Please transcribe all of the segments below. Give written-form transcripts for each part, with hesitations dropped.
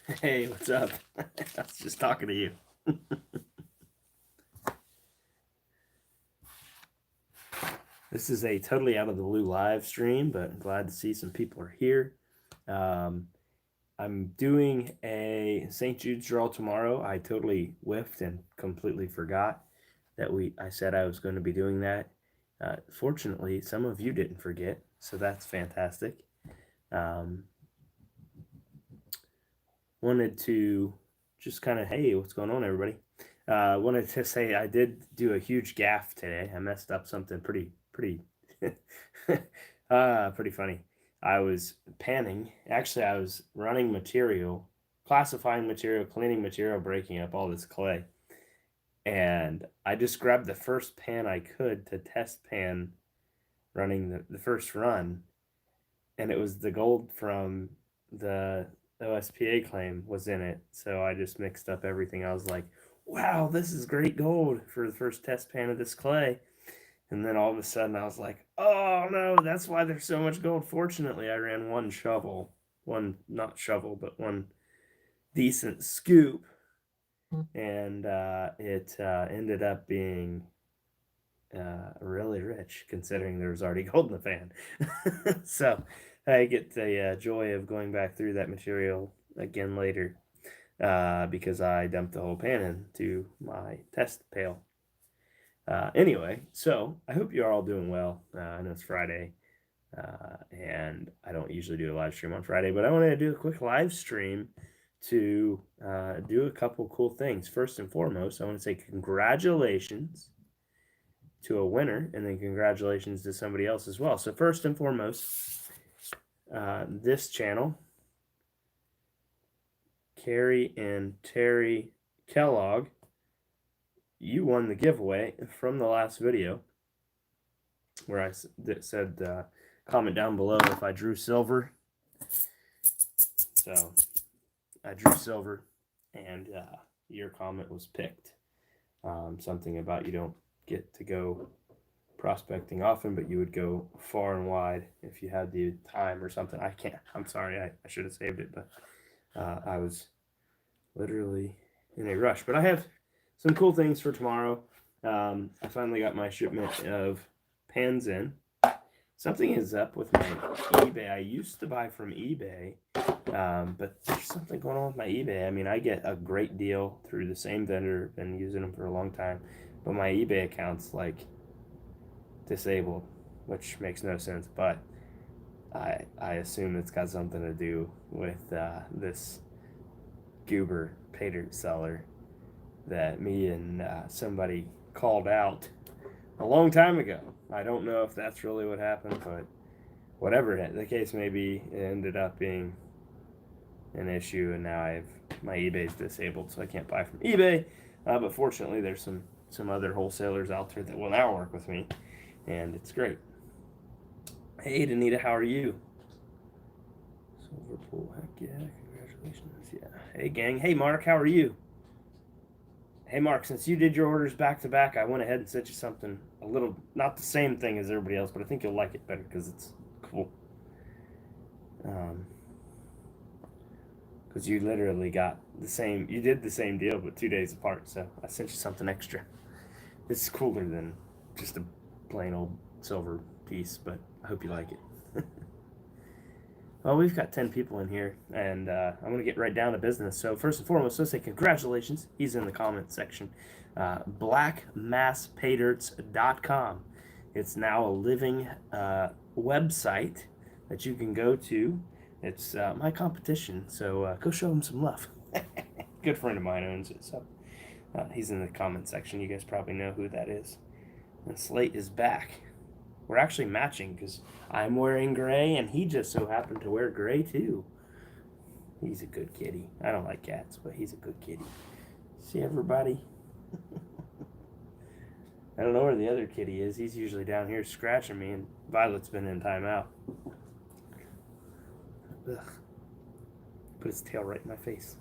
Hey, what's up? I was just talking to you. This is a totally out of the blue live stream, but I'm glad to see some people are here. Um, I'm doing a St. Jude's draw tomorrow. I totally whiffed and completely forgot that I said I was going to be doing that. Fortunately, some of you didn't forget, so that's fantastic. Um, Wanted to just kind of, hey, what's going on, everybody? Wanted to say I did do a huge gaffe today. I messed up something pretty pretty funny. I was panning. Actually, I was running material, classifying material, cleaning material, breaking up all this clay. And I just grabbed the first pan I could to test pan running the first run. And it was the gold from the OSPA claim was in it. So I just mixed up everything. I was like, wow, this is great gold for the first test pan of this clay. And then all of a sudden I was like, oh no, that's why there's so much gold. Fortunately, I ran one shovel, not shovel, but one decent scoop. And it ended up being really rich considering there was already gold in the fan. So I get the joy of going back through that material again later because I dumped the whole pan into my test pail. Anyway, so I hope you're all doing well. I know it's Friday, and I don't usually do a live stream on Friday, but I wanted to do a quick live stream to do a couple cool things. First and foremost, I want to say congratulations to a winner, and then congratulations to somebody else as well. So first and foremost, this channel, Carrie and Terry Kellogg, you won the giveaway from the last video where I said comment down below if I drew silver. So I drew silver, and your comment was picked. Something about you don't get to go prospecting often, but you would go far and wide if you had the time or something. I can't. I'm sorry. I should have saved it, but I was literally in a rush. But I have some cool things for tomorrow. I finally got my shipment of pans in. Something is up with my eBay. I used to buy from eBay, but there's something going on with my eBay. I mean, I get a great deal through the same vendor, been using them for a long time, but my eBay account's like disabled, which makes no sense, but I assume it's got something to do with this goober pay dirt seller that me and somebody called out a long time ago. I don't know if that's really what happened, but whatever the case may be, it ended up being an issue, and now my eBay's disabled, so I can't buy from eBay. But fortunately, there's some other wholesalers out there that will now work with me, and it's great. Hey, Danita, how are you? Silver pool, heck yeah, congratulations. Yeah. Hey, gang. Hey, Mark, how are you? Hey, Mark, since you did your orders back to back, I went ahead and sent you something a little, not the same thing as everybody else, but I think you'll like it better because it's cool. Because you literally got you did the same deal, but 2 days apart, so I sent you something extra. It's cooler than just a plain old silver piece, but I hope you like it. Well, we've got 10 people in here, and I'm going to get right down to business. So first and foremost, let's say congratulations. He's in the comments section. BlackMassPayDirts.com. It's now a living website that you can go to. It's my competition, so go show him some love. Good friend of mine owns it, so he's in the comment section. You guys probably know who that is. And Slate is back. We're actually matching because I'm wearing gray and he just so happened to wear gray too. He's a good kitty. I don't like cats, but he's a good kitty. See everybody? I don't know where the other kitty is. He's usually down here scratching me, and Violet's been in timeout. Ugh. Put his tail right in my face.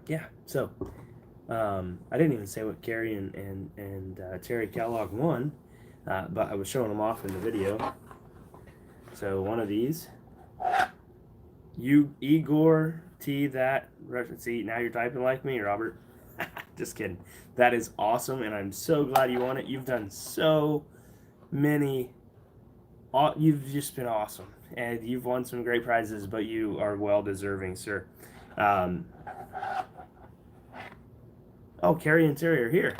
Yeah, so I didn't even say what Gary and Terry Kellogg won, but I was showing them off in the video. So one of these You Igor T that see now you're typing like me, Robert. Just kidding. That is awesome, and I'm so glad you won it. You've done so many. You've just been awesome, and you've won some great prizes. But you are well deserving, sir. Um, oh, Carrie and Terry are here.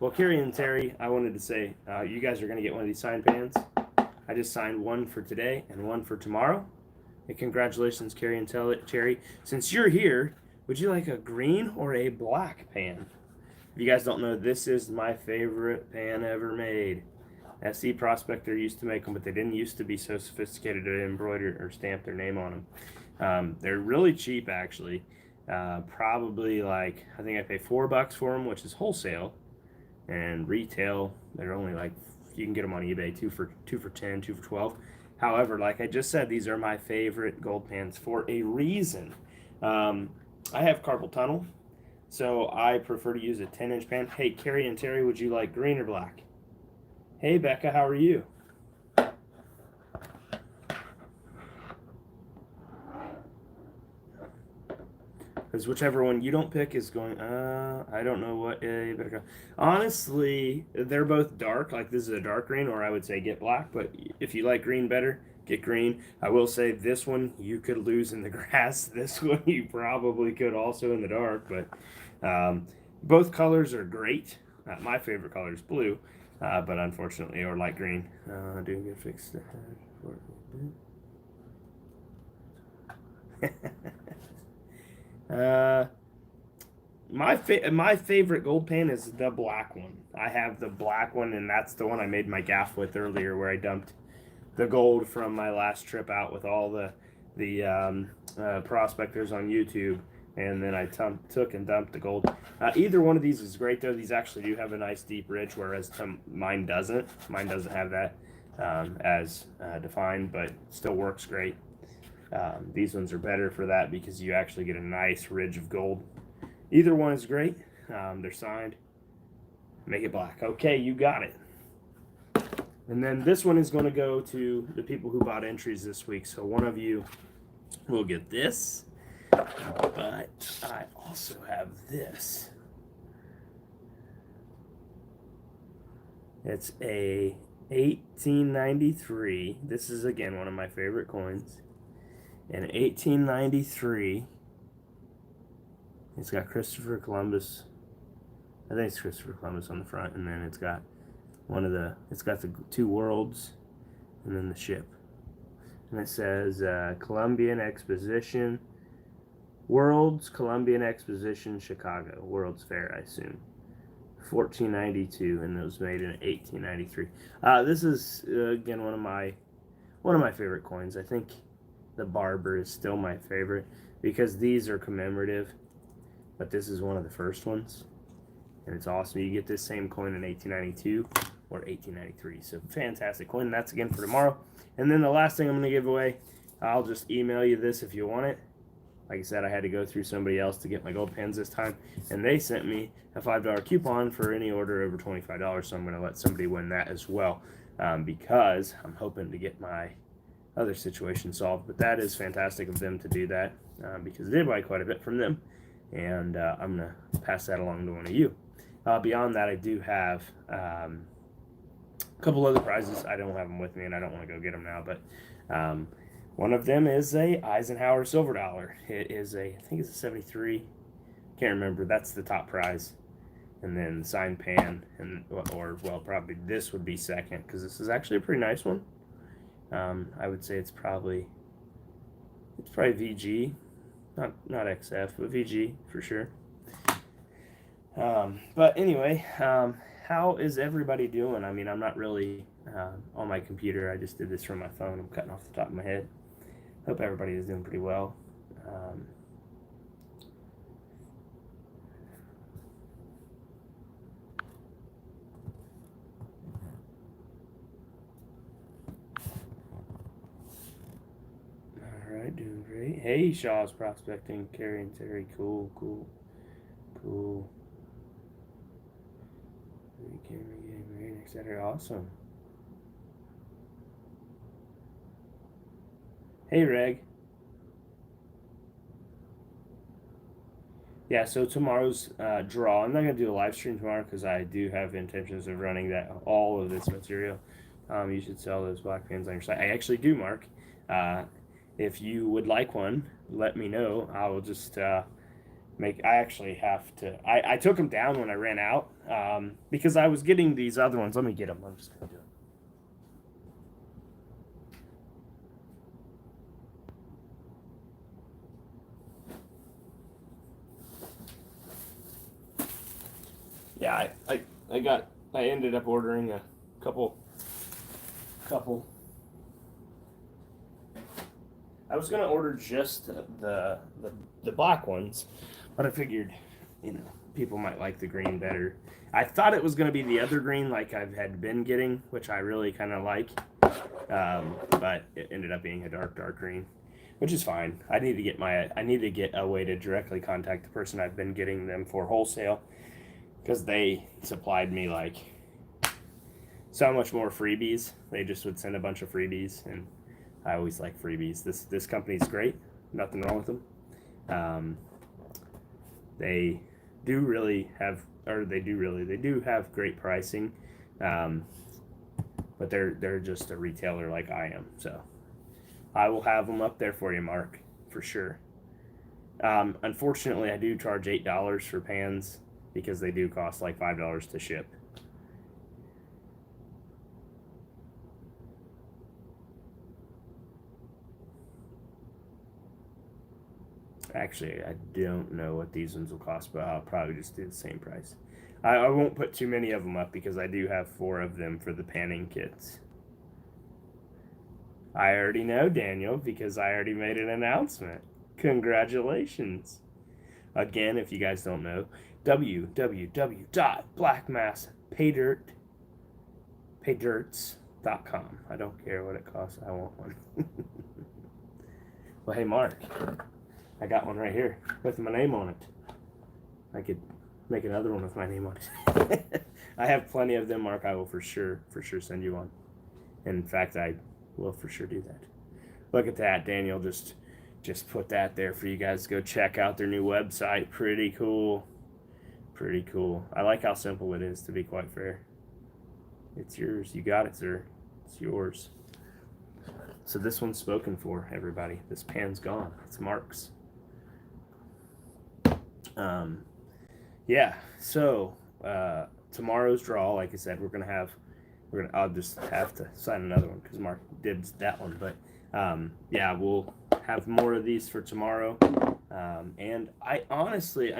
Well, Carrie and Terry, I wanted to say you guys are going to get one of these signed pans. I just signed one for today and one for tomorrow. And congratulations, Carrie and Terry. Since you're here, would you like a green or a black pan? If you guys don't know, this is my favorite pan ever made. SC Prospector used to make them, but they didn't used to be so sophisticated to embroider or stamp their name on them. They're really cheap, actually. Probably like, I think I pay $4 for them, which is wholesale. And retail, they're only like, you can get them on eBay, two for 10, 2 for 12. However, like I just said, these are my favorite gold pans for a reason. I have carpal tunnel, so I prefer to use a 10-inch pan. Hey, Carrie and Terry, would you like green or black? Hey, Becca, how are you? Because whichever one you don't pick is going, I don't know what, you better go. Honestly, they're both dark. Like, this is a dark green, or I would say get black. But if you like green better, get green. I will say this one you could lose in the grass. This one you probably could also in the dark. But both colors are great. My favorite color is blue, but unfortunately, or light green. Doing good fix the head. My favorite gold pan is the black one. I have the black one, and that's the one I made my gaff with earlier, where I dumped the gold from my last trip out with all the prospectors on YouTube, and then I took and dumped the gold. Either one of these is great, though. These actually do have a nice deep ridge, whereas mine doesn't. Mine doesn't have that as defined, but still works great. These ones are better for that because you actually get a nice ridge of gold. Either one is great. They're signed. Make it black. Okay, you got it. And then this one is going to go to the people who bought entries this week. So one of you will get this, but I also have this. It's a 1893. This is, again, one of my favorite coins. In 1893, it's got Christopher Columbus. I think it's Christopher Columbus on the front, and then it's got it's got the two worlds, and then the ship. And it says Columbian Exposition, World's Columbian Exposition, Chicago, World's Fair, I assume. 1492, and it was made in 1893. This is again one of my favorite coins. I think the Barber is still my favorite because these are commemorative, but this is one of the first ones, and it's awesome. You get this same coin in 1892 or 1893, so fantastic coin. That's again for tomorrow. And then the last thing I'm going to give away, I'll just email you this if you want it. Like I said, I had to go through somebody else to get my gold pens this time, and they sent me a $5 coupon for any order over $25, so I'm going to let somebody win that as well, because I'm hoping to get my other situation solved. But that is fantastic of them to do that, because I did buy quite a bit from them, and I'm going to pass that along to one of you. Beyond that, I do have a couple other prizes. I don't have them with me, and I don't want to go get them now, but one of them is a Eisenhower silver dollar. It is I think it's a 73. Can't remember. That's the top prize. And then the signed pan, well, probably this would be second, because this is actually a pretty nice one. I would say it's probably VG, not XF, but VG for sure. But anyway, how is everybody doing? I mean, I'm not really on my computer. I just did this from my phone. I'm cutting off the top of my head. Hope everybody is doing pretty well. Alright, doing great. Hey, Shaw's Prospecting, Carrie and Terry. Cool. Camera game, right, etc. Awesome. Hey, Reg. Yeah, so tomorrow's draw, I'm not going to do a live stream tomorrow because I do have intentions of running all of this material. You should sell those black pins on your site. I actually do, Mark. If you would like one, let me know. I will just I actually have to, I took them down when I ran out because I was getting these other ones. Let me get them. I'm just going to do it. Yeah, I ended up ordering a couple. I was gonna order just the black ones, but I figured, people might like the green better. I thought it was gonna be the other green like I've had been getting, which I really kind of like, but it ended up being a dark green, which is fine. I need to get a way to directly contact the person I've been getting them for wholesale, because they supplied me like so much more freebies. They just would send a bunch of freebies, and I always like freebies. This company's great. Nothing wrong with them. They do have great pricing, but they're just a retailer like I am. So I will have them up there for you, Mark, for sure. Unfortunately, I do charge $8 for pans because they do cost like $5 to ship. Actually, I don't know what these ones will cost, but I'll probably just do the same price. I won't put too many of them up because I do have 4 of them for the panning kits. I already know, Daniel, because I already made an announcement. Congratulations. Again, if you guys don't know, www.blackmasspaydirts.com. I don't care what it costs. I want one. Well, hey, Mark. I got one right here with my name on it. I could make another one with my name on it. I have plenty of them, Mark. I will for sure send you one. In fact, I will for sure do that. Look at that, Daniel. Just put that there for you guys to go check out their new website. Pretty cool. Pretty cool. I like how simple it is, to be quite fair. It's yours. You got it, sir. It's yours. So this one's spoken for, everybody. This pan's gone. It's Mark's. Yeah, so tomorrow's draw, like I said, I'll just have to sign another one because Mark did that one, but yeah, we'll have more of these for tomorrow. And I honestly,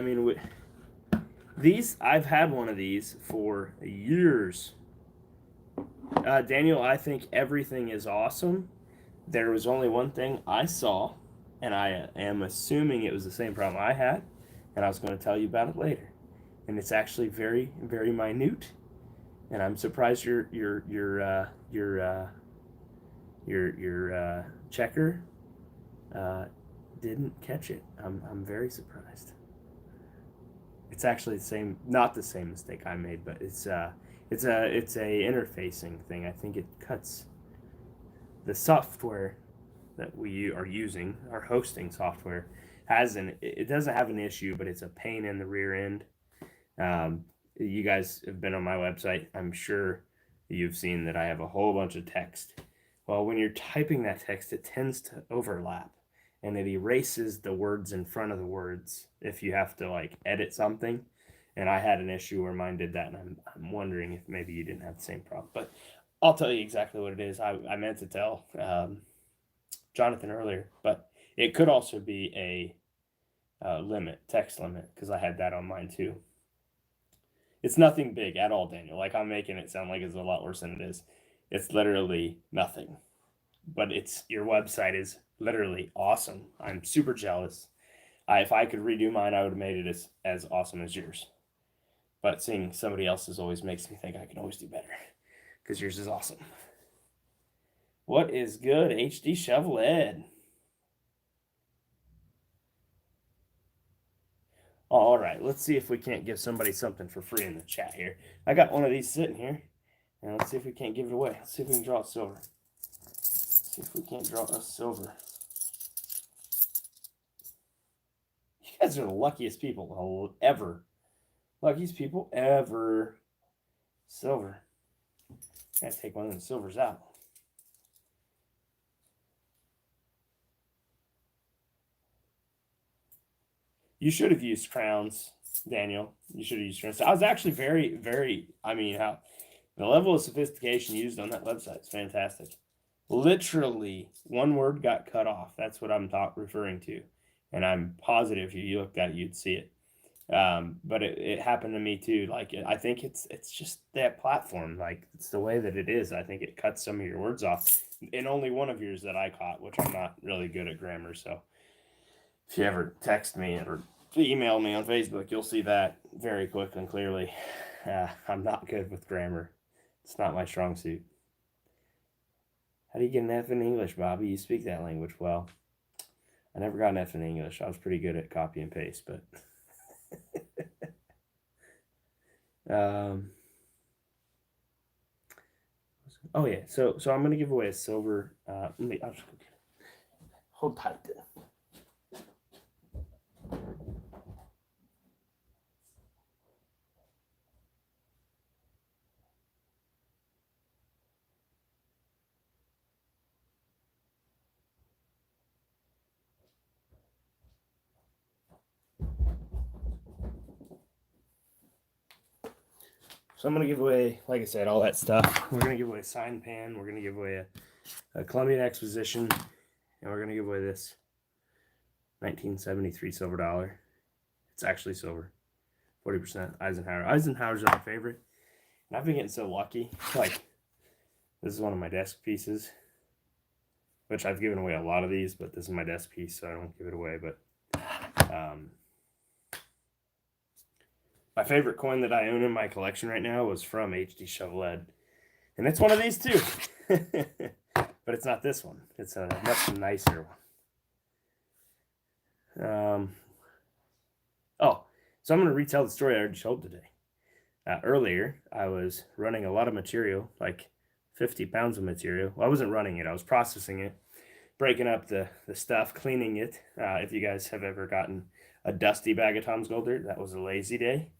I've had one of these for years. Daniel, I think everything is awesome. There was only one thing I saw, and I am assuming it was the same problem I had, and I was going to tell you about it later. And it's actually very, very minute, and I'm surprised your checker didn't catch it. I'm very surprised. It's actually not the same mistake I made, but it's a interfacing thing. I think it cuts the software that we are using, our hosting software, it doesn't have an issue, but it's a pain in the rear end. You guys have been on my website. I'm sure you've seen that I have a whole bunch of text. Well, when you're typing that text, it tends to overlap, and it erases the words in front of the words if you have to like edit something. And I had an issue where mine did that, and I'm wondering if maybe you didn't have the same problem. But I'll tell you exactly what it is. I meant to tell Jonathan earlier, but it could also be a text limit, because I had that on mine too. It's nothing big at all, Daniel. Like, I'm making it sound like it's a lot worse than it is. It's literally nothing. But your website is literally awesome. I'm super jealous. If I could redo mine, I would have made it as awesome as yours. But seeing somebody else's always makes me think I can always do better, because yours is awesome. What is good, HD Shovel Ed? All right, let's see if we can't give somebody something for free in the chat here. I got one of these sitting here, and let's see if we can't give it away. Let's see if we can draw a silver. Let's see if we can't draw a silver. You guys are the luckiest people ever. Luckiest people ever. Silver. Gotta take one of the silvers out. You should have used crowns, Daniel. You should have used crowns. I was actually very, how the level of sophistication used on that website is fantastic. Literally, one word got cut off. That's what I'm referring to. And I'm positive if you looked at it, you'd see it. But it happened to me too. Like, I think it's just that platform. Like, it's the way that it is. I think it cuts some of your words off. And only one of yours that I caught, which I'm not really good at grammar. So if you ever text me or email me on Facebook, you'll see that very quick and clearly. I'm not good with grammar. It's not my strong suit. How do you get an F in English, Bobby? You speak that language well. I never got an F in English. I was pretty good at copy and paste, but oh yeah. So I'm gonna give away a silver. I'll just hold tight. So I'm going to give away, like I said, all that stuff. We're going to give away a sign pan. We're going to give away a Columbian Exposition. And we're going to give away this 1973 silver dollar. It's actually silver. 40% Eisenhower. Eisenhower's are my favorite. And I've been getting so lucky. Like, this is one of my desk pieces. Which I've given away a lot of these, but this is my desk piece, so I don't give it away. But my favorite coin that I own in my collection right now was from H.D. Chevrolet. And it's one of these too. But it's not this one. It's a much nicer one. So I'm going to retell the story I already told today. Earlier, I was running a lot of material, like 50 pounds of material. Well, I wasn't running it. I was processing it, breaking up the stuff, cleaning it. If you guys have ever gotten a dusty bag of Tom's Gold Dirt, that was a lazy day.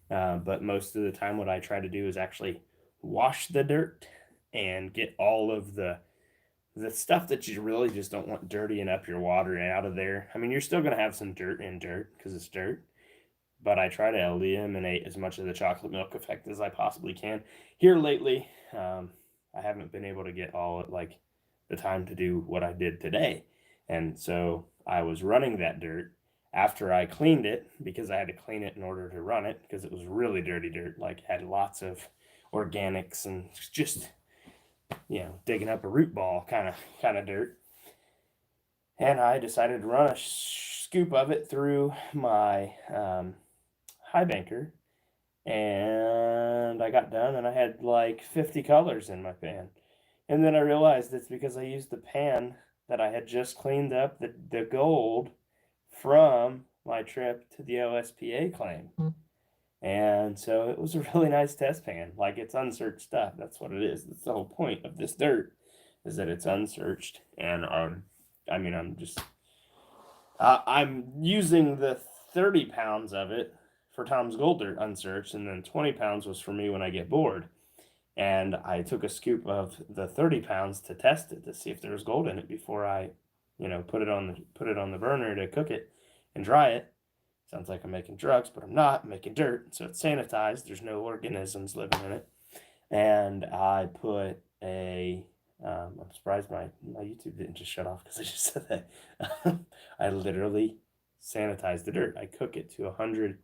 But most of the time what I try to do is actually wash the dirt and get all of the stuff that you really just don't want dirtying up your water out of there. I mean, you're still going to have some dirt in dirt because it's dirt, but I try to eliminate as much of the chocolate milk effect as I possibly can. Here lately, I haven't been able to get all like the time to do what I did today. And so I was running that dirt after I cleaned it, because I had to clean it in order to run it, because it was really dirty dirt, like had lots of organics and just, digging up a root ball kind of dirt. And I decided to run a scoop of it through my high banker, and I got done and I had like 50 colors in my pan. And then I realized it's because I used the pan that I had just cleaned up the gold from my trip to the OSPA claim. And so it was a really nice test pan. Like, it's unsearched stuff. That's what it is. That's the whole point of this dirt, is that it's unsearched. And I'm using the 30 pounds of it for Tom's Gold Dirt unsearched, and then 20 pounds was for me when I get bored. And I took a scoop of the 30 pounds to test it, to see if there was gold in it before I, put it on the burner to cook it and dry it. Sounds like I'm making drugs, but I'm not. I'm making dirt, so it's sanitized. There's no organisms living in it. And I put I'm surprised my YouTube didn't just shut off because I just said that. I literally sanitize the dirt. I cook it to 100,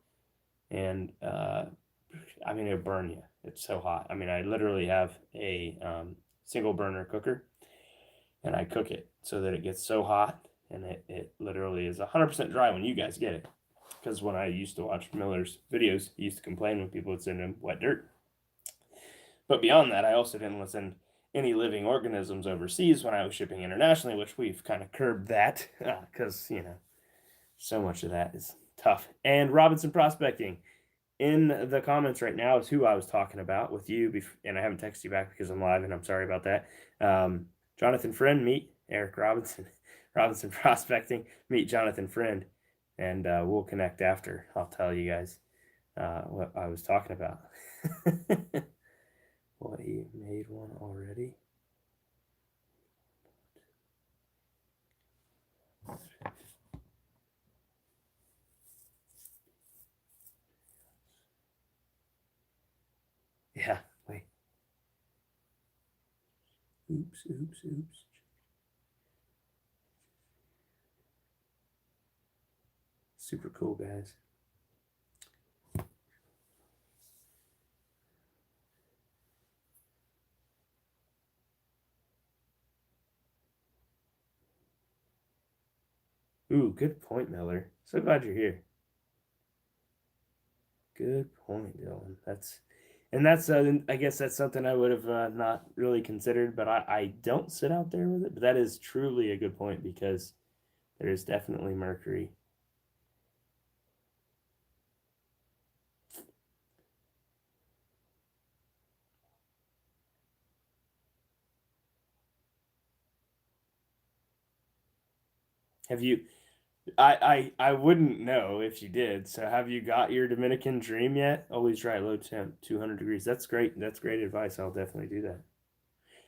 and it'll burn you. It's so hot. I literally have a single burner cooker, and I cook it so that it gets so hot, and it literally is 100% dry when you guys get it. Because when I used to watch Miller's videos, he used to complain when people would send him wet dirt. But beyond that, I also didn't send any living organisms overseas when I was shipping internationally, which we've kind of curbed that because, so much of that is tough. And Robinson Prospecting in the comments right now is who I was talking about with you, and I haven't texted you back because I'm live, and I'm sorry about that. Jonathan Friend, meet Eric Robinson. Robinson Prospecting, meet Jonathan Friend. and we'll connect after. I'll tell you guys what I was talking about. What, he made one already? Yeah, wait. Oops. Super cool, guys. Ooh, good point, Miller. So glad you're here. Good point, Dylan. That's I guess that's something I would have not really considered, but I don't sit out there with it. But that is truly a good point because there is definitely mercury. Have you? I wouldn't know if you did. So have you got your Dominican dream yet? Always dry, low temp, 200 degrees. That's great. That's great advice. I'll definitely do that.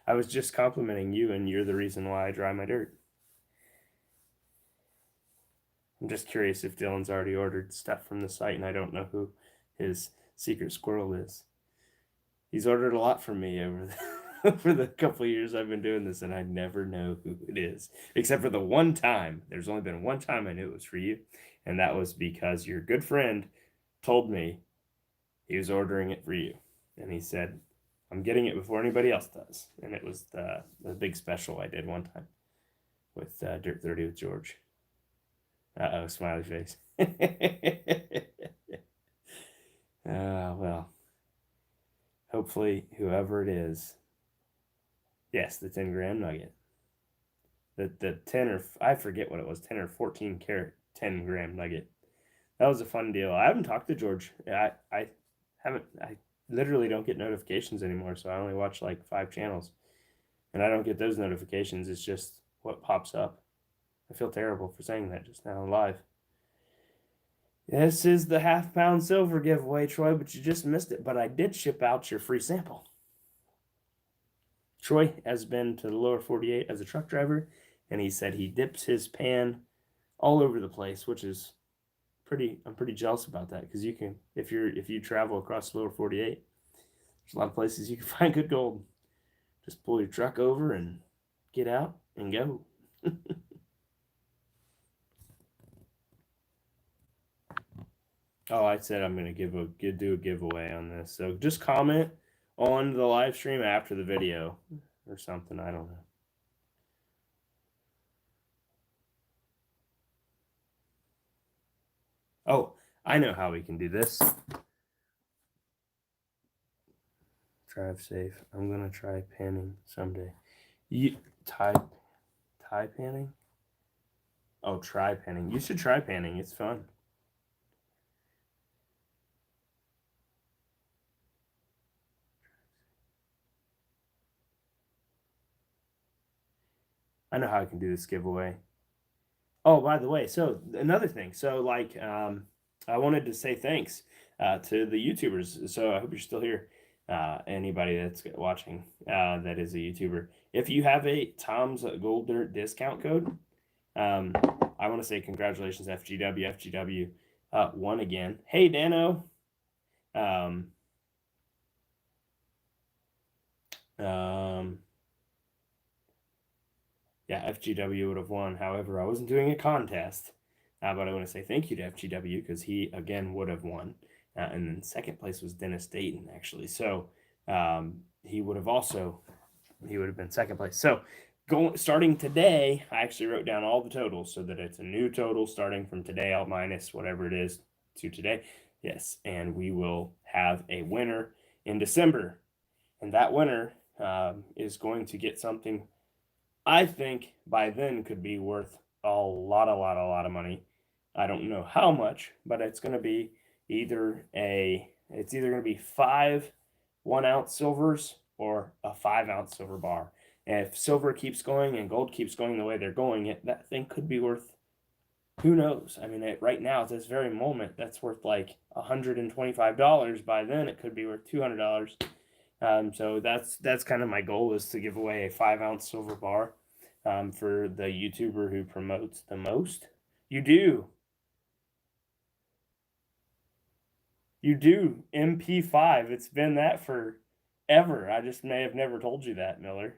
I was just complimenting you, and you're the reason why I dry my dirt. I'm just curious if Dylan's already ordered stuff from the site, and I don't know who his secret squirrel is. He's ordered a lot from me over over the couple of years I've been doing this, and I never know who it is, except for the one time. There's only been one time I knew it was for you, and that was because your good friend told me he was ordering it for you, and he said, "I'm getting it before anybody else does," and it was the big special I did one time with Dirt 30 with George. Uh-oh, smiley face. Well, hopefully whoever it is, yes, the 10 gram nugget. The 10 or I forget what it was, 10 or 14 carat 10 gram nugget. That was a fun deal. I haven't talked to George. I haven't I literally don't get notifications anymore, so I only watch like 5 channels. And I don't get those notifications. It's just what pops up. I feel terrible for saying that just now live. This is the half-pound silver giveaway, Troy, but you just missed it. But I did ship out your free sample. Troy has been to the lower 48 as a truck driver, and he said he dips his pan all over the place, which is I'm pretty jealous about that because you can if you travel across the lower 48, there's a lot of places you can find good gold. Just pull your truck over and get out and go. Oh, I said I'm gonna do a giveaway on this. So just comment on the live stream after the video or something. I don't know. Oh, I know how we can do this. Drive safe. I'm gonna try panning someday. You tie panning? Oh, try panning. You should try panning. It's fun. I know how I can do this giveaway. Oh, by the way, so another thing. So like I wanted to say thanks to the YouTubers. So I hope you're still here. Anybody that's watching that is a YouTuber. If you have a Tom's Gold Dirt discount code, I want to say congratulations, FGW. FGW won again. Hey, Dano. Um, yeah, FGW would have won. However, I wasn't doing a contest. But I want to say thank you to FGW because he again would have won. And then second place was Dennis Dayton, actually. So he would have been second place. So starting today, I actually wrote down all the totals so that it's a new total starting from today. I'll minus whatever it is to today. Yes, and we will have a winner in December. And that winner is going to get something I think by then could be worth a lot of money. I don't know how much, but it's going to be it's either going to be 5 1-ounce silvers or a 5-ounce silver bar. And if silver keeps going and gold keeps going the way they're going, that thing could be worth Who knows? I mean, right now at this very moment, that's worth like $125. By then, it could be worth $200. So that's kind of my goal, is to give away a 5-ounce silver bar for the YouTuber who promotes the most. You do. You do. MP5. It's been that for ever. I just may have never told you that, Miller.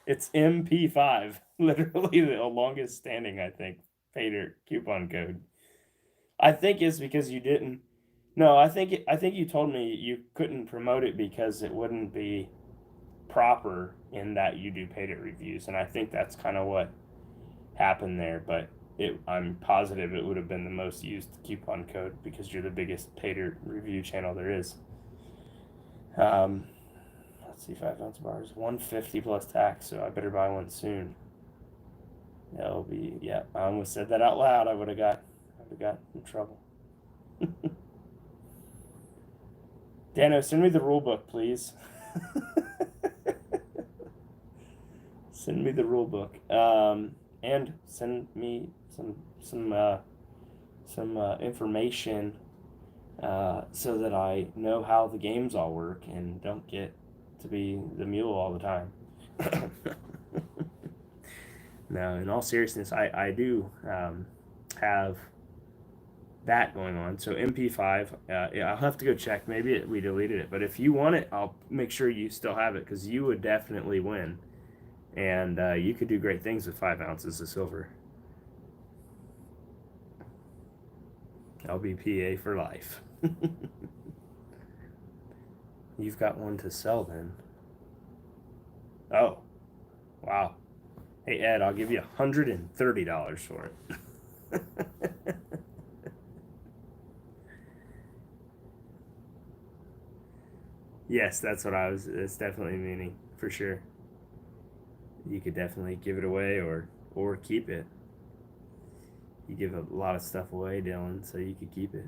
It's MP5. Literally the longest standing, I think, Pater coupon code. I think it's because you didn't. No, I think you told me you couldn't promote it because it wouldn't be proper in that you do paid it reviews, and I think that's kind of what happened there. But I'm positive it would have been the most used coupon code because you're the biggest paid it review channel there is. Let's see, 5-ounce bars, 150 plus tax, so I better buy one soon. That'll be, yeah. I almost said that out loud. I would have got in trouble. Dano, send me the rule book, please. Send me the rule book, and send me some information so that I know how the games all work and don't get to be the mule all the time. No, in all seriousness, I do have that going on. So MP5, yeah, I'll have to go check. Maybe we deleted it, but if you want it, I'll make sure you still have it because you would definitely win, and you could do great things with 5 ounces of silver. LBPA for life. You've got one to sell then. Oh, wow. Hey Ed, I'll give you $130 for it. Yes, that's what I was. It's definitely meaning for sure. You could definitely give it away or keep it. You give a lot of stuff away, Dylan, so you could keep it.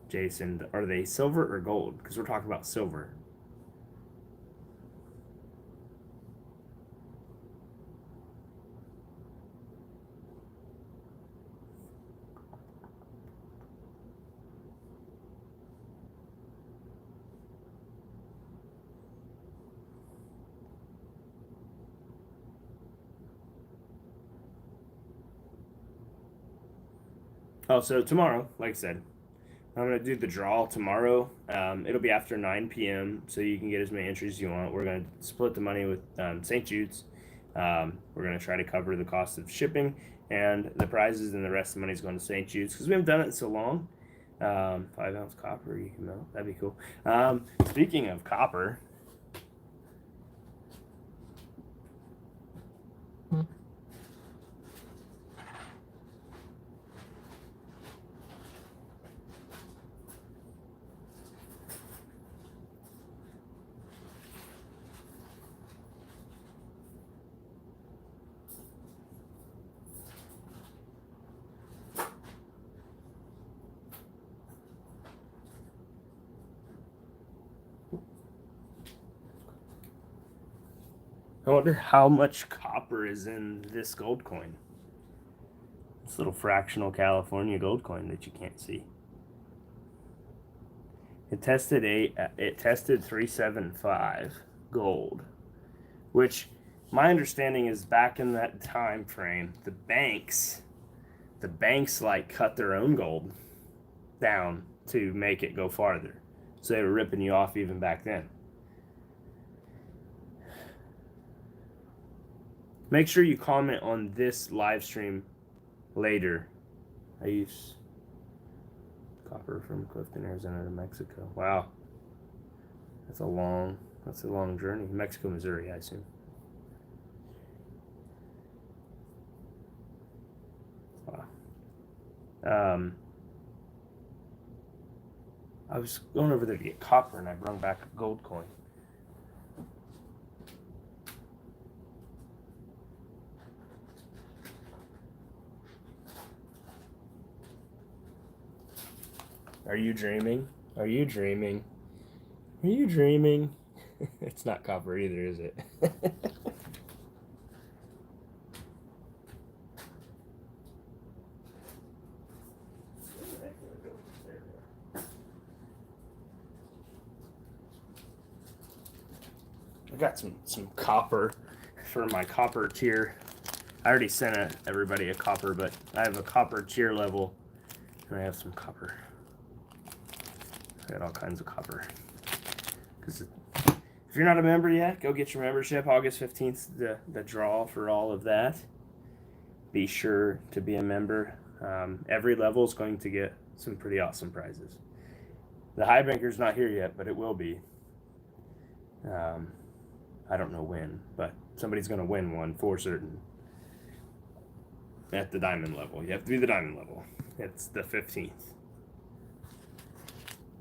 Jason, are they silver or gold? Because we're talking about silver. Oh, so tomorrow, like I said, I'm gonna do the draw tomorrow. It'll be after 9 p.m., so you can get as many entries as you want. We're gonna split the money with St. Jude's. We're gonna try to cover the cost of shipping and the prizes, and the rest of the money is going to St. Jude's because we haven't done it in so long. 5-ounce copper you can melt. That'd be cool. Speaking of copper. I wonder how much copper is in this gold coin. This little fractional California gold coin that you can't see. It tested 375 gold, which my understanding is back in that time frame, the banks like cut their own gold down to make it go farther. So they were ripping you off even back then. Make sure you comment on this live stream later. I use copper from Clifton, Arizona to Mexico. Wow. That's a long journey. Mexico, Missouri, I assume. Wow. I was going over there to get copper and I brought back a gold coin. Are you dreaming? Are you dreaming? Are you dreaming? It's not copper either, is it? I got some copper for my copper tier. I already sent everybody a copper, but I have a copper tier level, and I have some copper. I got all kinds of copper. Because if you're not a member yet, go get your membership. August 15th, the draw for all of that. Be sure to be a member. Every level is going to get some pretty awesome prizes. The high banker's not here yet, but it will be. I don't know when, but somebody's going to win one for certain. At the diamond level. You have to be the diamond level. It's the 15th.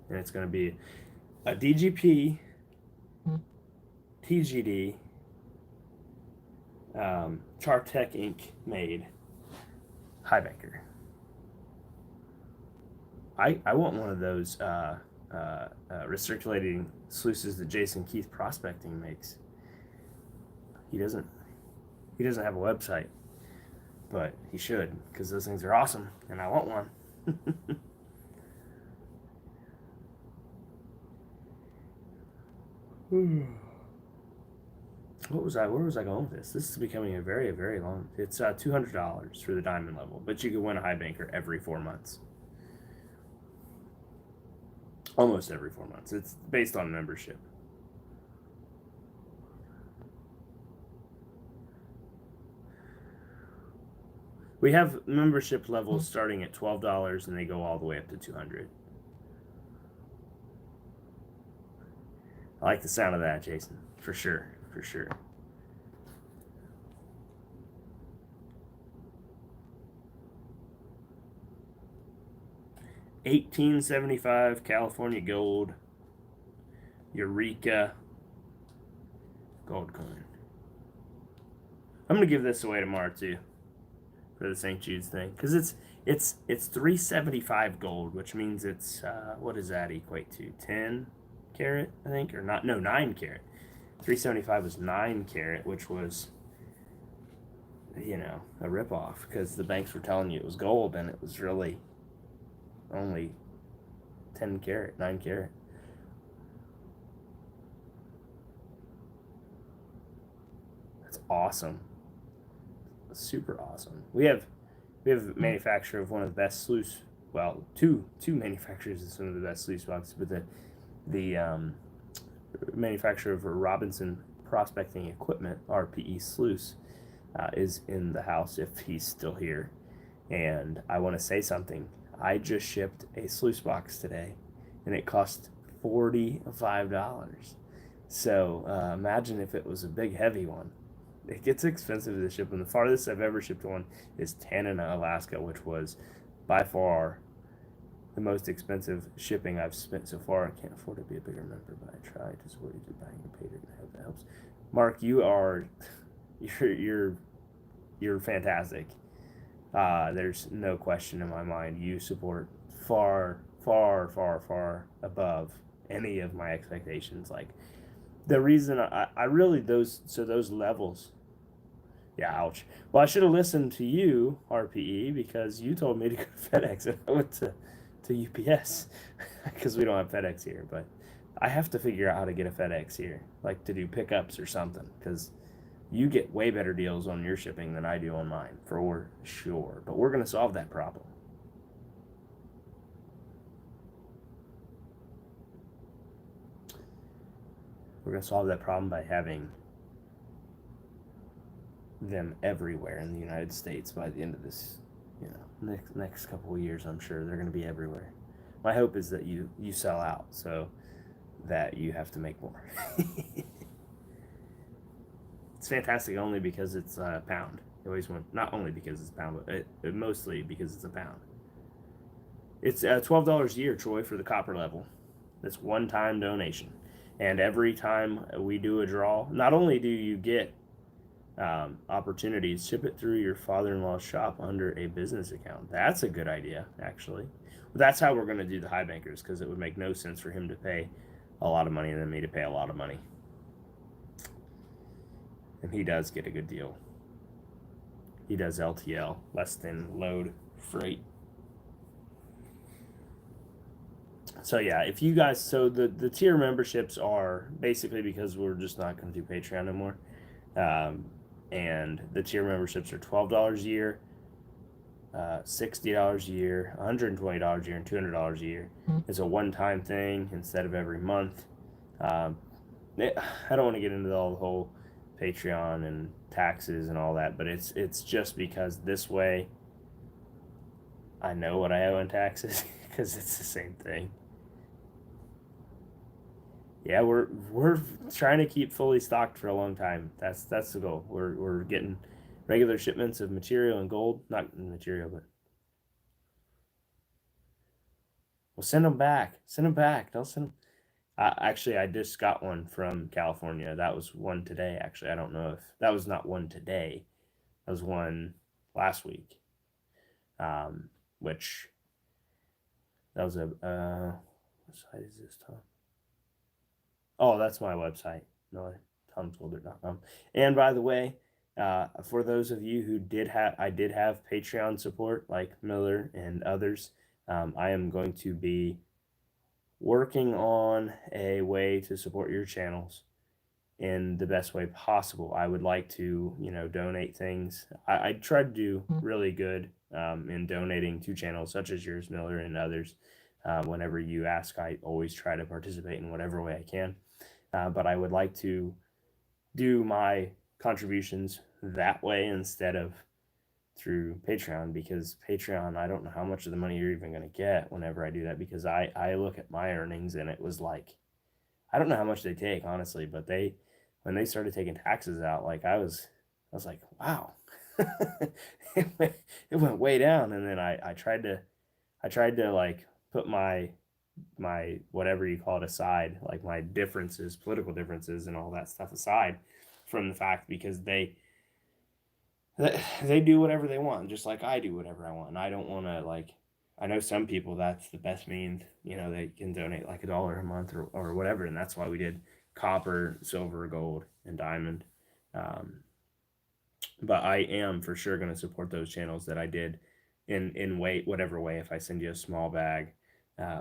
And it's going to be a DGP, TGD, Chartec Inc. made high banker. I want one of those recirculating sluices that Jason Keith Prospecting makes. He doesn't have a website, but he should, because those things are awesome, and I want one. Where was I going with this? This is becoming a very, very long. It's $200 for the diamond level, but you can win a high banker every 4 months. Almost every 4 months. It's based on membership. We have membership levels starting at $12, and they go all the way up to $200. I like the sound of that, Jason. For sure. For sure. $18.75 California Gold Eureka gold coin. I'm gonna give this away tomorrow too, for the St. Jude's thing, because it's $3.75 gold, which means it's what does that equate to? 10 carat, I think, or not? No, 9 carat. $3.75 was 9 carat, which was, you know, a ripoff, because the banks were telling you it was gold, and it was really only 10 carat, 9 carat. That's awesome. Super awesome. We have a manufacturer of one of the best sluice. Well, two manufacturers of some of the best sluice boxes, but the manufacturer of Robinson Prospecting Equipment, RPE Sluice, is in the house if he's still here. And I want to say something. I just shipped a sluice box today, and it cost $45. So imagine if it was a big, heavy one. It gets expensive to ship, and the farthest I've ever shipped one is Tanana, Alaska, which was by far the most expensive shipping I've spent so far. I can't afford to be a bigger member, but I try to support you through buying a paid, and I hope that helps. Mark, you're fantastic. There's no question in my mind. You support far, far, far, far above any of my expectations. Like, the reason I really those levels. Yeah, ouch. Well, I should have listened to you, RPE, because you told me to go to FedEx, and I went to UPS because we don't have FedEx here. But I have to figure out how to get a FedEx here, like to do pickups or something, because you get way better deals on your shipping than I do on mine, for sure. But we're going to solve that problem. We're going to solve that problem by having them everywhere in the United States by the end of this, next couple of years. I'm sure they're going to be everywhere. My hope is that you sell out so that you have to make more. It's fantastic only because it's a pound. You always want, not only because it's a pound, but mostly because it's a pound. It's $12 a year, Troy, for the copper level. That's one-time donation. And every time we do a draw, not only do you get opportunities, ship it through your father-in-law's shop under a business account. That's a good idea, actually. But that's how we're going to do the high bankers, because it would make no sense for him to pay a lot of money and then me to pay a lot of money. And he does get a good deal. He does LTL, less than load freight. So yeah, if you guys, so the tier memberships are basically because we're just not going to do Patreon anymore, and the tier memberships are $12 a year, $60 a year, $120 a year, and $200 a year. It's a one-time thing instead of every month. Um, I don't want to get into all the whole Patreon and taxes and all that, but it's just because this way I know what I owe in taxes because it's the same thing. Yeah, we're trying to keep fully stocked for a long time. That's the goal. We're getting regular shipments of material and gold, not material, but we'll send them back. Send them back. Don't send them. Actually, I just got one from California. That was one today. Actually, I don't know if that was not one today. That was one last week. Which that was a what site is this, Tom? Oh, that's my website. No, TomsGolder.com. And by the way, for those of you who I did have Patreon support like Miller and others. I am going to be working on a way to support your channels in the best way possible. I would like to, donate things. I try to do really good in donating to channels such as yours, Miller, and others. Whenever you ask, I always try to participate in whatever way I can. But I would like to do my contributions that way instead of through Patreon, because Patreon, I don't know how much of the money you're even going to get whenever I do that, because I look at my earnings and it was like, I don't know how much they take, honestly, but when they started taking taxes out, like I was like, wow, it went way down. And then I tried to like put my whatever you call it aside, like my differences, political differences and all that stuff aside from the fact, because they do whatever they want, just like I do whatever I want. And I don't want to, like, I know some people that's the best means, they can donate like $1 a month or whatever. And that's why we did copper, silver, gold, and diamond. But I am for sure going to support those channels that I did in whatever way. If I send you a small bag,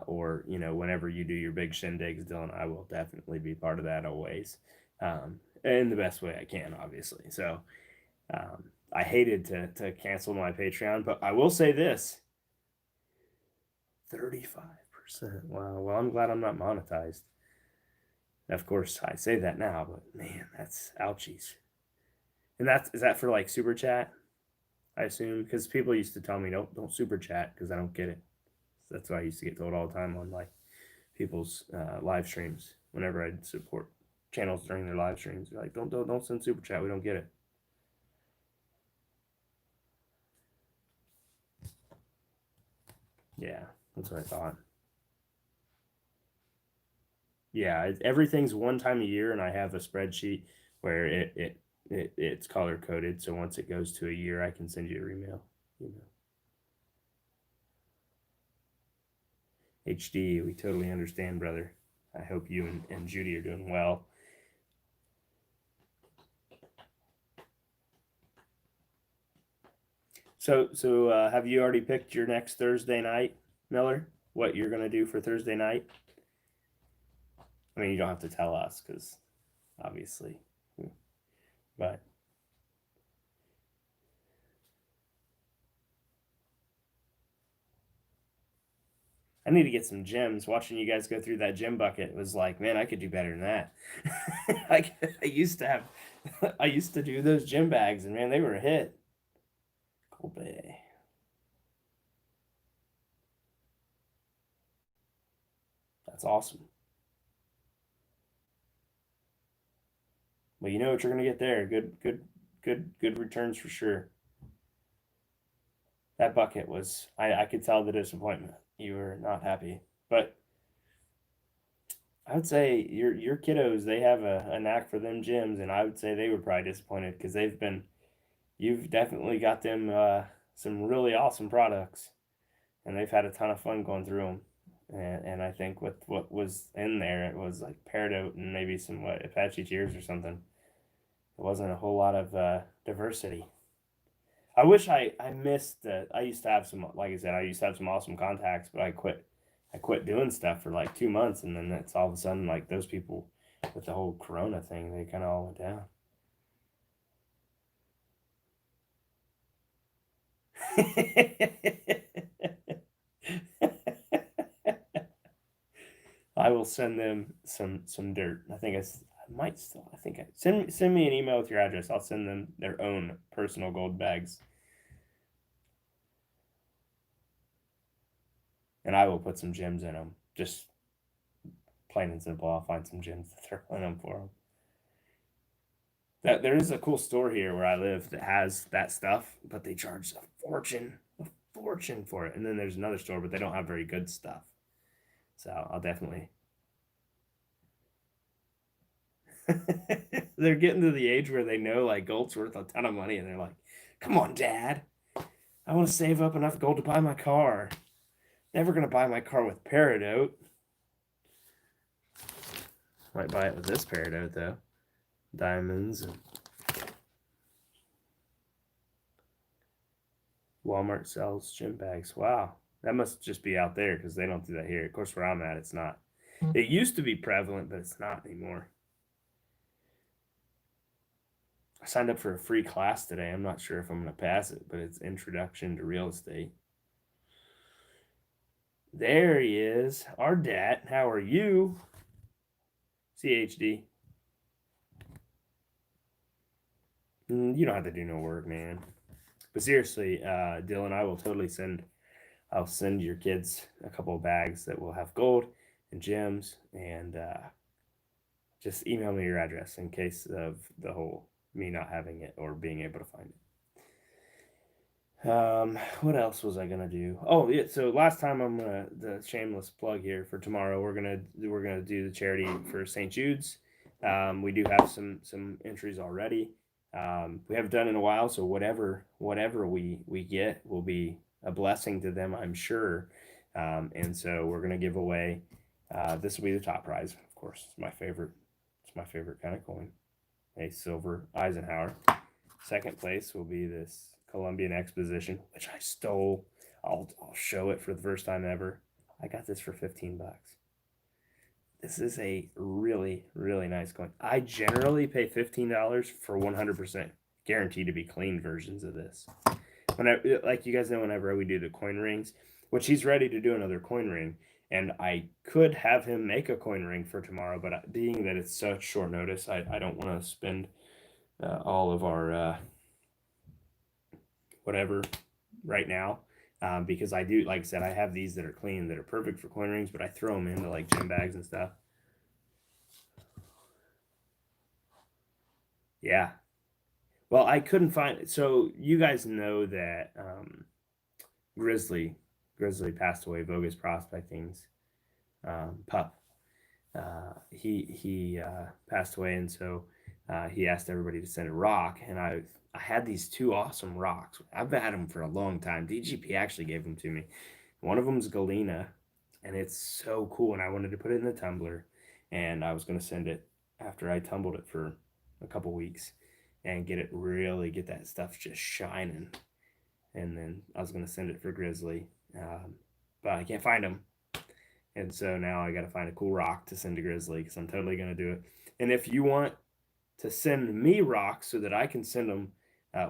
or whenever you do your big shindigs, Dylan, I will definitely be part of that always, in the best way I can, obviously. So I hated to cancel my Patreon, but I will say this: 35%. Wow. Well, I'm glad I'm not monetized. Of course, I say that now, but man, that's ouchies. And is that for like super chat? I assume, because people used to tell me don't super chat because I don't get it. So that's what I used to get told all the time on like people's live streams. Whenever I'd support channels during their live streams, they're like, don't send super chat. We don't get it. Yeah, that's what I thought. Yeah, everything's one time a year, and I have a spreadsheet where it's color coded. So once it goes to a year, I can send you a email. HD, we totally understand, brother. I hope you and Judy are doing well. So have you already picked your next Thursday night, Miller? What you're gonna do for Thursday night? I mean, you don't have to tell us because obviously, but I need to get some gems. Watching you guys go through that gem bucket was like, man, I could do better than that. I used to have, I used to do those gem bags, and man, they were a hit. Kobe. That's awesome. Well, you know what you're gonna get there. Good returns for sure. That bucket was, I could tell the disappointment. You were not happy, but I would say your kiddos, they have a knack for them gyms, and I would say they were probably disappointed because you've definitely got them some really awesome products, and they've had a ton of fun going through them. And I think with what was in there, it was like Peridot and maybe some Apache Tears or something. It wasn't a whole lot of diversity. I wish I missed that. I used to have some, like I said, I used to have some awesome contacts, but I quit I quit doing stuff for like 2 months, and then it's all of a sudden like those people with the whole Corona thing, they kind of all went down. I will send them some dirt. I might still. I think send me an email with your address. I'll send them their own personal gold bags, and I will put some gems in them. Just plain and simple. I'll find some gems to throw in them for them. That there is a cool store here where I live that has that stuff, but they charge a fortune for it. And then there's another store, but they don't have very good stuff. So I'll definitely. They're getting to the age where they know like gold's worth a ton of money, and they're like, "Come on, Dad, I want to save up enough gold to buy my car. Never gonna buy my car with peridot. Might buy it with this peridot though, diamonds and." Walmart sells gym bags. Wow, that must just be out there because they don't do that here. Of course, where I'm at, it's not. It used to be prevalent, but it's not anymore. I signed up for a free class today. I'm not sure if I'm going to pass it, but it's Introduction to Real Estate. There he is. Ardat, how are you? CHD. You don't have to do no work, man. But seriously, Dylan, I'll send your kids a couple of bags that will have gold and gems, and just email me your address in case of the whole me not having it or being able to find it. What else was I gonna do? Oh yeah, so last time the shameless plug here for tomorrow. We're gonna do the charity for St. Jude's. We do have some entries already. We haven't done in a while, so whatever we get will be a blessing to them, I'm sure. And so we're gonna give away. This will be the top prize, of course. It's my favorite kind of coin, a silver Eisenhower. Second place will be this Columbian Exposition, which I stole. I'll show it for the first time ever. I got this for $15. This is a really, really nice coin. I generally pay $15 for 100% guaranteed to be clean versions of this. Like you guys know, whenever we do the coin rings, which he's ready to do another coin ring, and I could have him make a coin ring for tomorrow, but being that it's such short notice, I don't want to spend all of our whatever right now. Because I do, like I said, I have these that are clean, that are perfect for coin rings, but I throw them into like gym bags and stuff. Yeah. Well, I couldn't find it. So you guys know that Grizzly passed away. Vogus Prospecting's pup. He passed away, and so he asked everybody to send a rock, and I had these two awesome rocks. I've had them for a long time. DGP actually gave them to me. One of them's Galena, and it's so cool. And I wanted to put it in the tumbler, and I was going to send it after I tumbled it for a couple weeks, and get that stuff just shining. And then I was going to send it for Grizzly, but I can't find them. And so now I got to find a cool rock to send to Grizzly because I'm totally going to do it. And if you want to send me rocks so that I can send them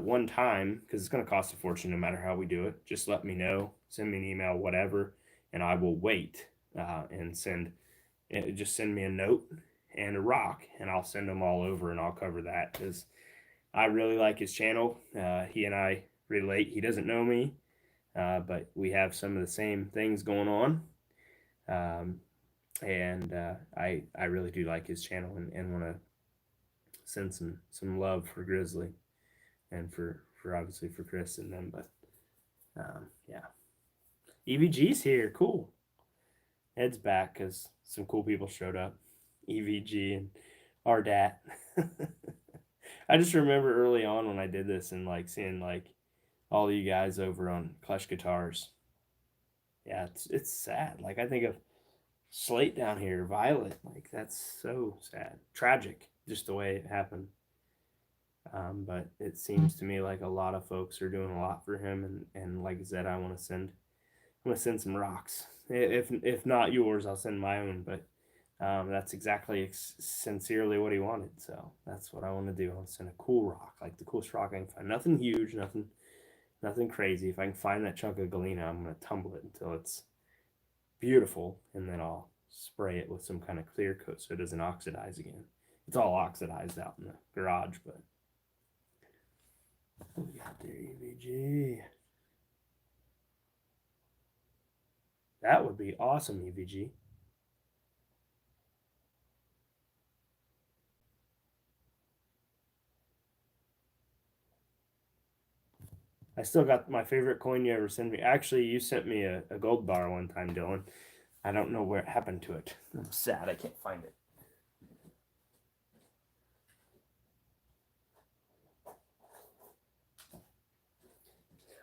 one time, because it's going to cost a fortune no matter how we do it, just let me know. Send me an email, whatever, and I will wait and just send me a note and a rock, and I'll send them all over, and I'll cover that because I really like his channel. He and I relate. He doesn't know me, but we have some of the same things going on. And I really do like his channel and want to send some love for Grizzly and for obviously for Chris and them. But yeah, EVG's here. Cool. Ed's back because some cool people showed up. EVG and Ardat. I just remember early on when I did this and like seeing like all you guys over on Clutch Guitars. Yeah, it's sad. Like I think of Slate down here, Violet. Like that's so sad, tragic, just the way it happened. But it seems to me like a lot of folks are doing a lot for him, and like I said, I want to send I'm gonna send some rocks. If not yours, I'll send my own. But that's exactly sincerely what he wanted. So that's what I want to do. I want to send a cool rock, like the coolest rock I can find. Nothing huge, nothing crazy. If I can find that chunk of galena, I'm gonna tumble it until it's beautiful, and then I'll spray it with some kind of clear coat so it doesn't oxidize again. It's all oxidized out in the garage, but what we got there, EVG? That would be awesome, EVG. I still got my favorite coin you ever sent me. Actually, you sent me a gold bar one time, Dylan. I don't know where it happened to it. I'm sad I can't find it.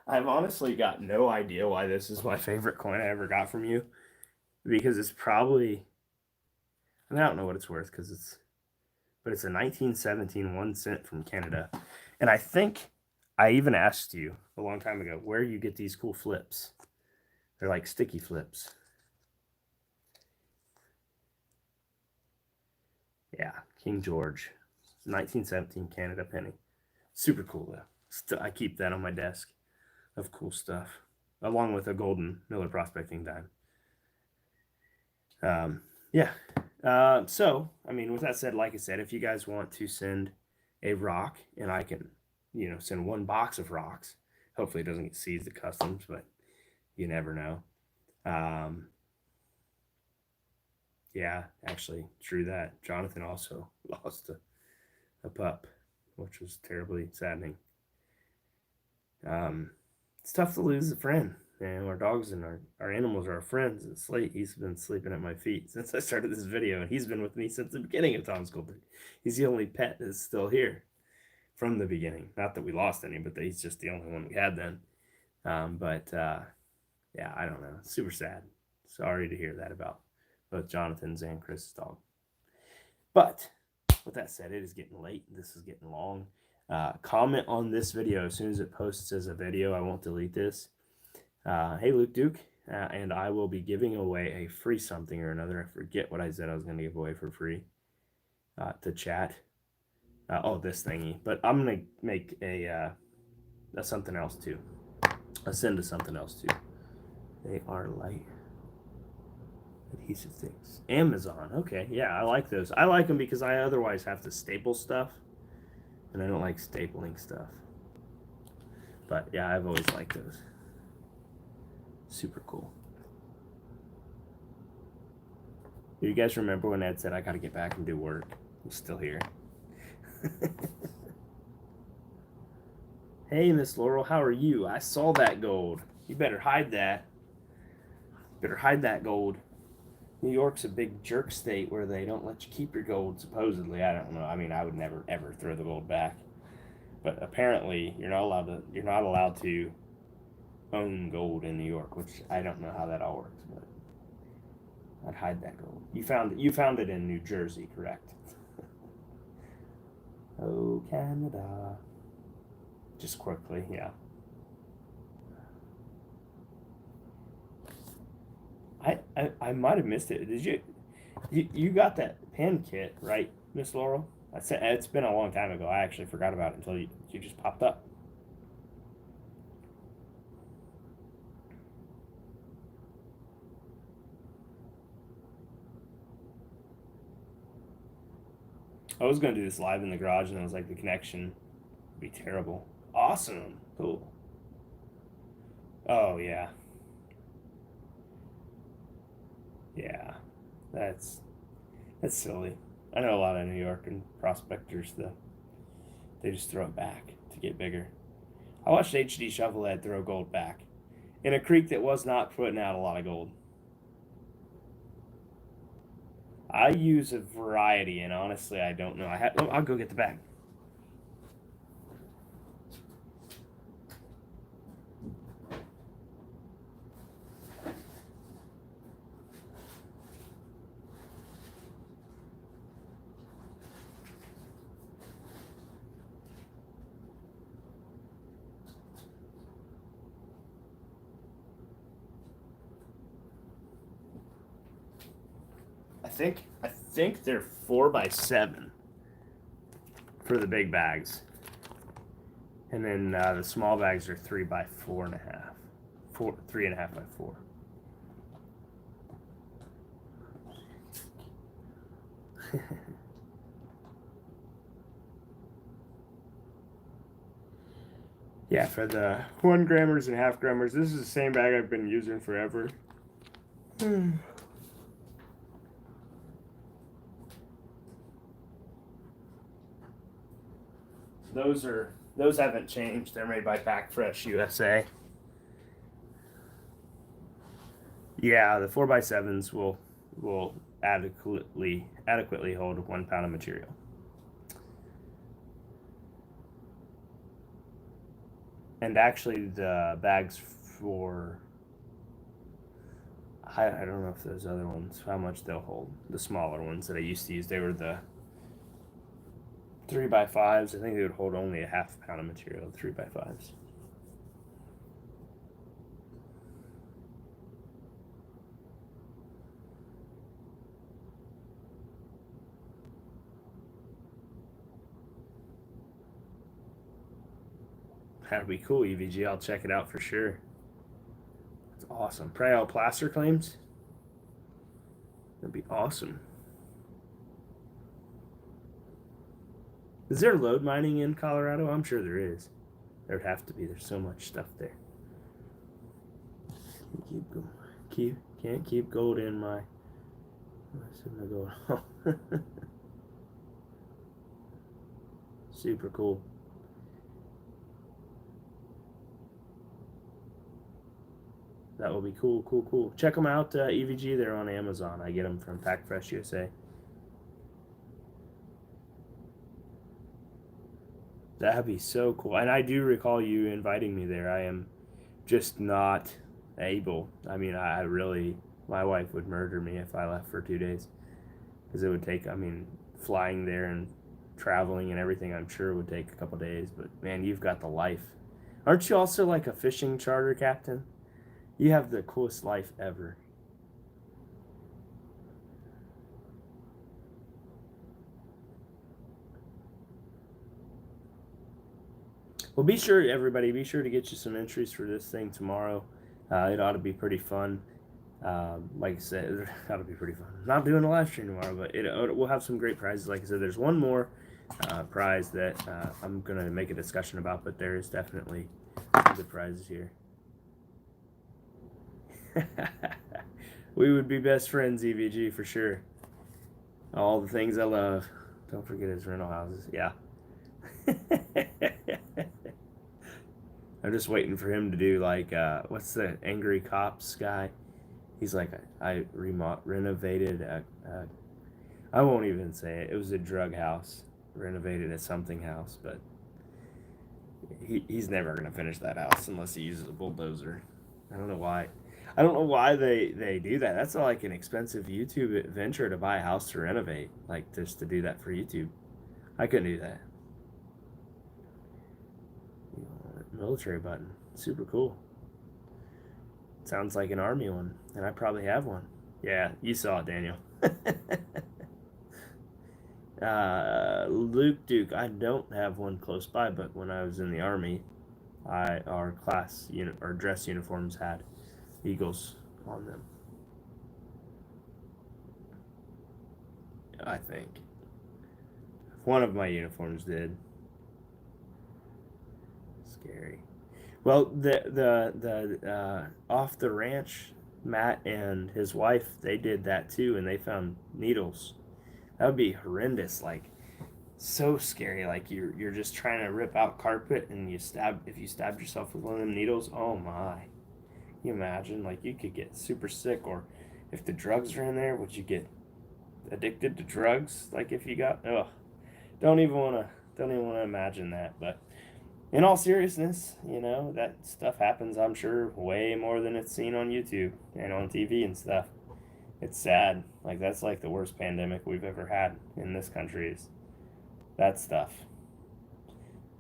I've honestly got no idea why this is my favorite coin I ever got from you. Because it's probably, I don't know what it's worth but it's a 1917 1 cent from Canada. And I think I even asked you a long time ago where you get these cool flips. They're like sticky flips. Yeah, King George, 1917 Canada penny. Super cool though. Still, I keep that on my desk of cool stuff, along with a golden Miller Prospecting dime. Yeah. So, I mean, with that said, like I said, if you guys want to send a rock, and I can, send one box of rocks, hopefully it doesn't get seized at customs, but you never know. Yeah, actually, true that. Jonathan also lost a pup, which was terribly saddening. It's tough to lose a friend. And our dogs and our animals are our friends. And Slate, he's been sleeping at my feet since I started this video, and he's been with me since the beginning of Tom's Gold. He's the only pet that's still here from the beginning. Not that we lost any, but he's just the only one we had then. Yeah, I don't know. Super sad. Sorry to hear that about both Jonathan's and Chris's dog. But with that said, it is getting late. This is getting long. Comment on this video as soon as it posts as a video. I won't delete this. Hey, Luke Duke, and I will be giving away a free something or another. I forget what I said I was going to give away for free to chat. This thingy. But I'm going to make a something else too. I'll send to something else too. They are light adhesive things. Amazon. Okay, yeah, I like those. I like them because I otherwise have to staple stuff, and I don't like stapling stuff. But yeah, I've always liked those. Super cool. Do you guys remember when Ed said I got to get back and do work? I'm still here. Hey, Miss Laurel, how are you? I saw that gold. You better hide that. Better hide that gold. New York's a big jerk state where they don't let you keep your gold, supposedly. I don't know. I mean, I would never, ever throw the gold back. But apparently, you're not allowed to own gold in New York, which I don't know how that all works, but I'd hide that gold. You found it in New Jersey, correct? Oh, Canada. Just quickly, yeah. I might have missed it. Did you got that pen kit, right, Miss Laurel? It's been a long time ago. I actually forgot about it until you just popped up. I was going to do this live in the garage, and I was like, the connection would be terrible. Awesome. Cool. Oh, yeah. Yeah. That's silly. I know a lot of New York and prospectors, though. They just throw it back to get bigger. I watched HD Shovelhead throw gold back in a creek that was not putting out a lot of gold. I use a variety, and honestly, I don't know. I'll go get the bag. think they're 4x7 for the big bags, and then the small bags are 3x4.5, 3.5x4. Yeah, for the 1 grammers and half grammers, this is the same bag I've been using forever. Those haven't changed. They're made by Pack Fresh USA. Yeah, the 4x7s will adequately hold 1 pound of material. And actually, the bags for I don't know if those other ones, how much they'll hold. The smaller ones that I used to use, they were the 3x5s. I think they would hold only a half pound of material, 3x5s. That'd be cool, EVG. I'll check it out for sure. It's awesome. Pray plaster claims. That'd be awesome. Is there load mining in Colorado? I'm sure there is. There'd have to be. There's so much stuff there. Can't keep gold in my. Super cool. That will be cool. Check them out, EVG. They're on Amazon. I get them from Pack Fresh USA. That'd be so cool. And I do recall you inviting me there. I am just not able. I mean, I really, my wife would murder me if I left for 2 days. Because it would take, flying there and traveling and everything, I'm sure would take a couple days. But man, you've got the life. Aren't you also like a fishing charter captain? You have the coolest life ever. Well, everybody, be sure to get you some entries for this thing tomorrow. It ought to be pretty fun. Like I said, it ought to be pretty fun. Not doing a live stream tomorrow, but we'll have some great prizes. Like I said, there's one more prize that I'm going to make a discussion about, but there is definitely some good prizes here. We would be best friends, EVG, for sure. All the things I love. Don't forget his rental houses. Yeah. I'm just waiting for him to do like, what's the Angry Cops guy? He's like, I renovated I won't even say it. It was a drug house. Renovated a something house, but he's never going to finish that house unless he uses a bulldozer. I don't know why. I don't know why they do that. That's like an expensive YouTube venture to buy a house to renovate, like just to do that for YouTube. I couldn't do that. Military button, super cool. Sounds like an army one, and I probably have one. Yeah, you saw it, Daniel. Luke Duke, I don't have one close by, but when I was in the army, our dress uniforms had eagles on them. I think one of my uniforms did. Scary. Well, the off the ranch, Matt and his wife, they did that too, and they found needles. That would be horrendous. Like, so scary. Like you're just trying to rip out carpet, and if you stabbed yourself with one of them needles, oh my. Can you imagine? Like, you could get super sick, or if the drugs are in there, would you get addicted to drugs? Like if you got, don't even want to imagine that. But in all seriousness, that stuff happens, I'm sure, way more than it's seen on YouTube and on TV and stuff. It's sad. Like, that's like the worst pandemic we've ever had in this country is that stuff.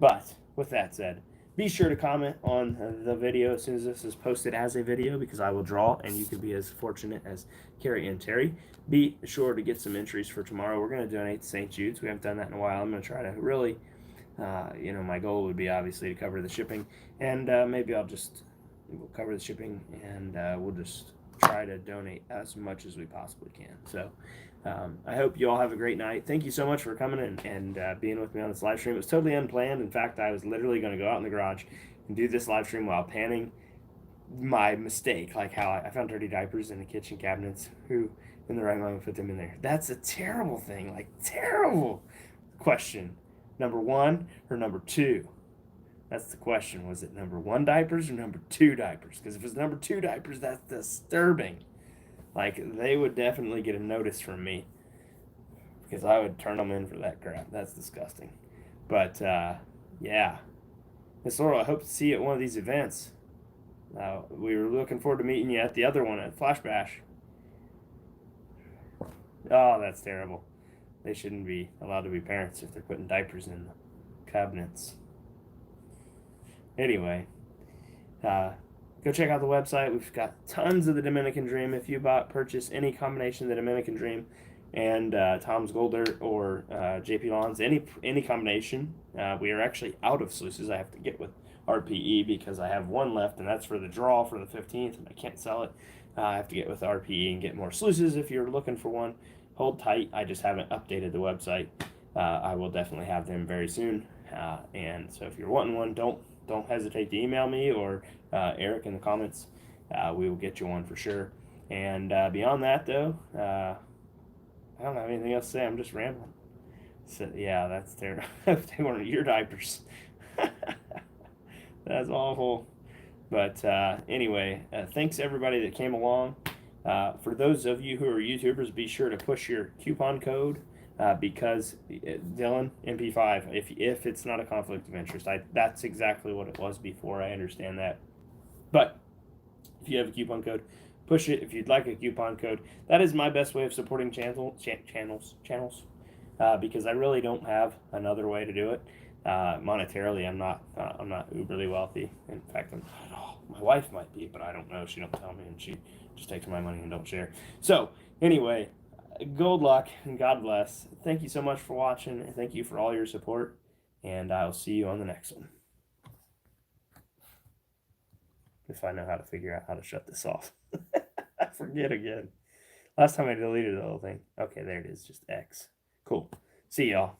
But with that said, Be sure to comment on the video as soon as this is posted as a video, because I will draw, and you can be as fortunate as Carrie and Terry. Be sure to get some entries for tomorrow. We're going to donate to St. Jude's. We haven't done that in a while. I'm going to try to really, my goal would be obviously to cover the shipping, and maybe we'll cover the shipping, and we'll just try to donate as much as we possibly can. So I hope you all have a great night. Thank you so much for coming and being with me on this live stream. It was totally unplanned. In fact, I was literally going to go out in the garage and do this live stream while panning my mistake, like how I found dirty diapers in the kitchen cabinets. Who in the right mind put them in there? That's a terrible thing, like terrible. Question, number one or number two? That's the question. Was it number one diapers or number two diapers? Because if it's number two diapers, that's disturbing. Like, they would definitely get a notice from me, because I would turn them in for that crap. That's disgusting. But yeah, Miss Laurel, I hope to see you at one of these events. We were looking forward to meeting you at the other one at Flash Bash. Oh, that's terrible. They shouldn't be allowed to be parents if they're putting diapers in the cabinets. Anyway, go check out the website. We've got tons of the Dominican Dream. If you purchase any combination of the Dominican Dream and Tom's Gold Dirt or JP Lawns, any combination. We are actually out of sluices. I have to get with RPE because I have one left, and that's for the draw for the 15th, and I can't sell it. I have to get with RPE and get more sluices. If you're looking for one, hold tight. I just haven't updated the website. I will definitely have them very soon. And so if you're wanting one, don't hesitate to email me or Eric in the comments. We will get you one for sure. And beyond that, though, I don't have anything else to say. I'm just rambling. So yeah, that's terrible. They weren't your diapers. That's awful. But anyway, thanks everybody that came along. For those of you who are YouTubers, be sure to push your coupon code because Dylan MP5. If it's not a conflict of interest, that's exactly what it was before. I understand that, but if you have a coupon code, push it. If you'd like a coupon code, that is my best way of supporting channels. Because I really don't have another way to do it. Monetarily, I'm not uberly wealthy. In fact, I'm not at all. My wife might be, but I don't know. She don't tell me, and she just takes my money and don't share. So anyway, good luck and God bless. Thank you so much for watching, and thank you for all your support. And I'll see you on the next one. If I know how to figure out how to shut this off. I forget again. Last time I deleted the whole thing. Okay, there it is. Just X. Cool. See y'all.